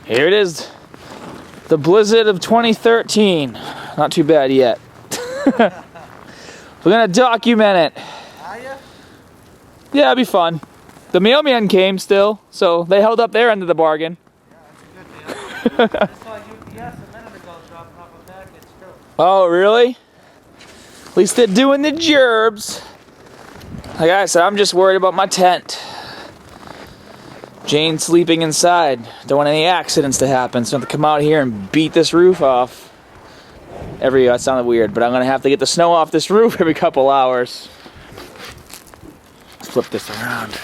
Here it is. The blizzard of 2013. Not too bad yet. We're gonna document it. Are you? Yeah, it'll be fun. The mailman came still, so they held up their end of the bargain. Yeah, that's a good deal. I saw UPS a minute ago dropping off a package too. Oh, really? At least they're doing the gerbs. Like I said, I'm just worried about my tent. Jane's sleeping inside. Don't want any accidents to happen, so I have to come out here and beat this roof off. That sounded weird, but I'm gonna have to get the snow off this roof every couple hours. Let's flip this around.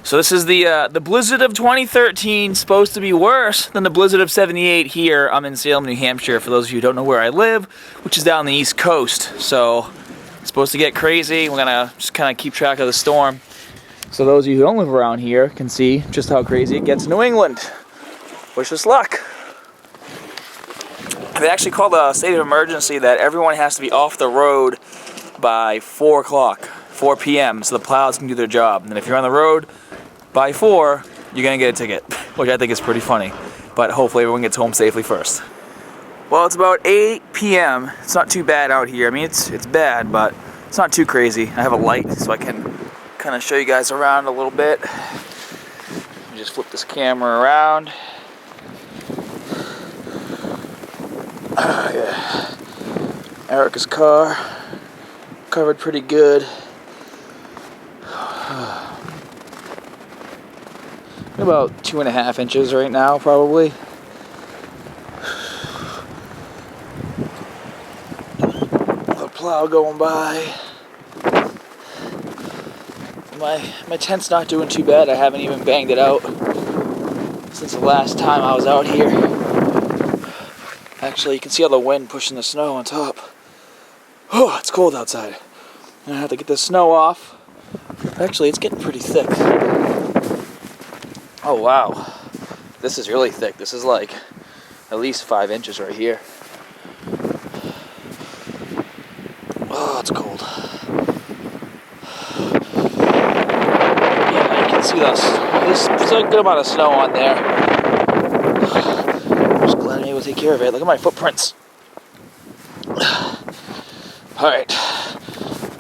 So this is the blizzard of 2013, supposed to be worse than the blizzard of 78 here. I'm in Salem, New Hampshire, for those of you who don't know where I live, which is down the East Coast. So it's supposed to get crazy. We're gonna just kind of keep track of the storm. So those of you who don't live around here can see just how crazy it gets in New England. Wish us luck. They actually called a state of emergency that everyone has to be off the road by 4 o'clock, 4 p.m. so the plows can do their job. And if you're on the road by 4, you're gonna get a ticket, which I think is pretty funny. But hopefully everyone gets home safely first. Well, it's about 8 p.m. It's not too bad out here. I mean, it's bad, but it's not too crazy. I have a light so I can kind of show you guys around a little bit. Let me just flip this camera around. Yeah. Erica's car, covered pretty good. About 2.5 inches right now, probably. The plow going by. My tent's not doing too bad. I haven't even banged it out since the last time I was out here. Actually, you can see all the wind pushing the snow on top. Oh, it's cold outside. I'm gonna have to get the snow off. Actually, it's getting pretty thick. Oh, wow. This is really thick. This is like at least 5 inches right here. Oh, it's cold. Yeah, you can see there's a good amount of snow on there. I'm just glad I'm able to take care of it. Look at my footprints. Alright.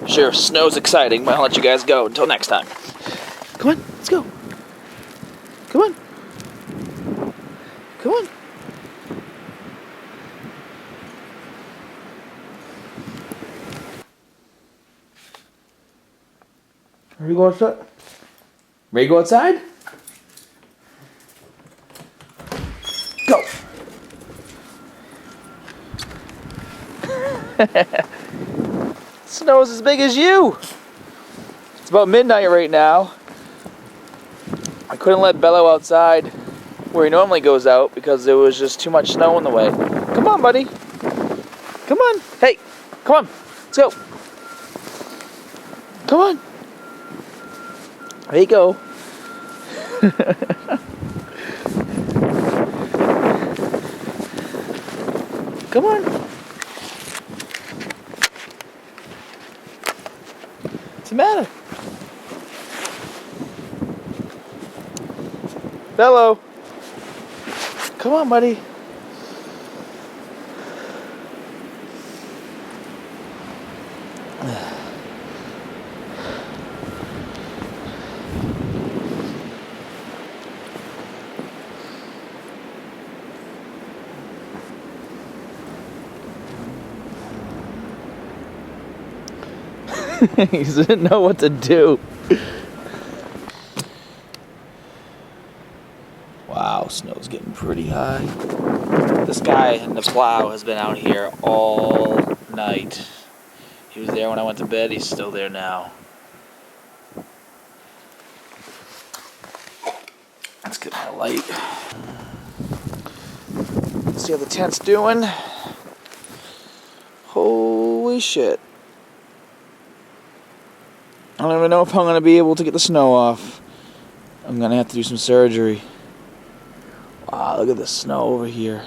Sure, snow's exciting, but I'll let you guys go until next time. Come on, let's go. Come on. Come on. Ready to go outside? Ready to go outside? Go. Snow's as big as you. It's about midnight right now. I couldn't let Bello outside where he normally goes out because there was just too much snow in the way. Come on, buddy. Come on. Hey, come on. Let's go. Come on. There you go. Come on. What's the matter? Bello. Come on, buddy. He didn't know what to do. Wow, snow's getting pretty high. This guy in the plow has been out here all night. He was there when I went to bed. He's still there now. Let's get my light. Let's see how the tent's doing. Holy shit. I don't even know if I'm going to be able to get the snow off. I'm going to have to do some surgery. Wow, look at the snow over here.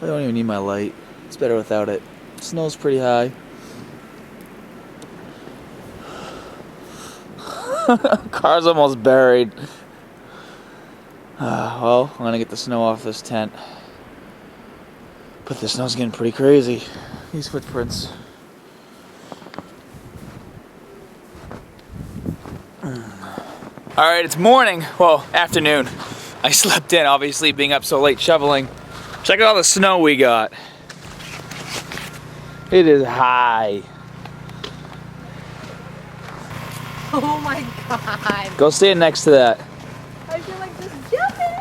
I don't even need my light. It's better without it. The snow's pretty high. Car's almost buried. Well, I'm gonna get the snow off this tent. But the snow's getting pretty crazy. These footprints. Alright, it's morning. Well, afternoon. I slept in, obviously, being up so late shoveling. Check out all the snow we got. It is high. Oh my god. Go stand next to that. I feel like just jumping.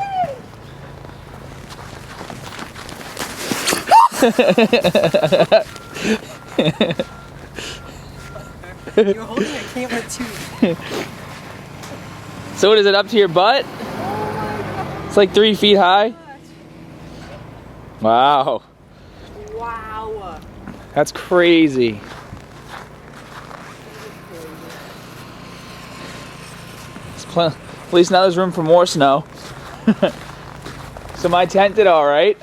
You're holding a camera too. So what is it, up to your butt? Oh my god. It's like 3 feet high. Wow. Wow. That's crazy. At least now there's room for more snow. So my tent did all right.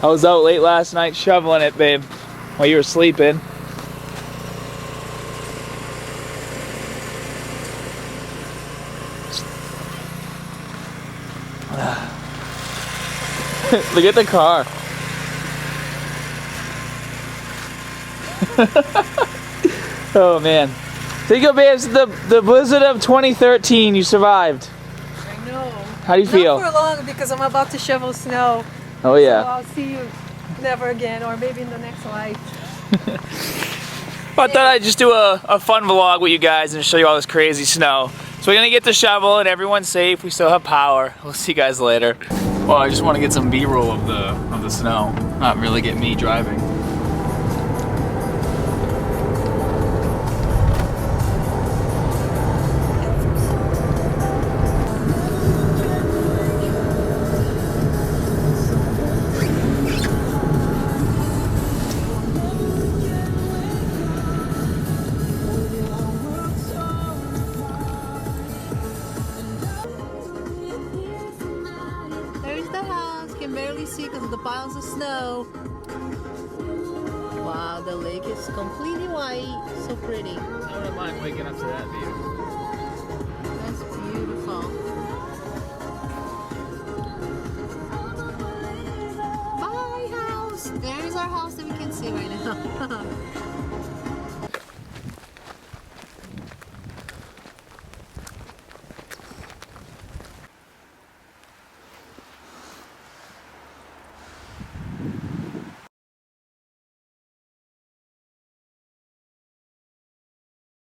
I was out late last night shoveling it, babe, while you were sleeping. Look at the car. Oh man. Think of it as the blizzard of 2013. You survived. I know. How do you feel? Not for long because I'm about to shovel snow. Oh yeah. So I'll see you never again, or maybe in the next life. I thought I'd just do a fun vlog with you guys and show you all this crazy snow. So we're gonna get the shovel and everyone's safe. We still have power. We'll see you guys later. Well, I just want to get some B-roll of the snow. Not really get me driving. There's the house. Can barely see because of the piles of snow. Wow, the lake is completely white. So pretty. I wouldn't mind waking up to that view. That's beautiful. Bye, house. There's our house that we can see right now.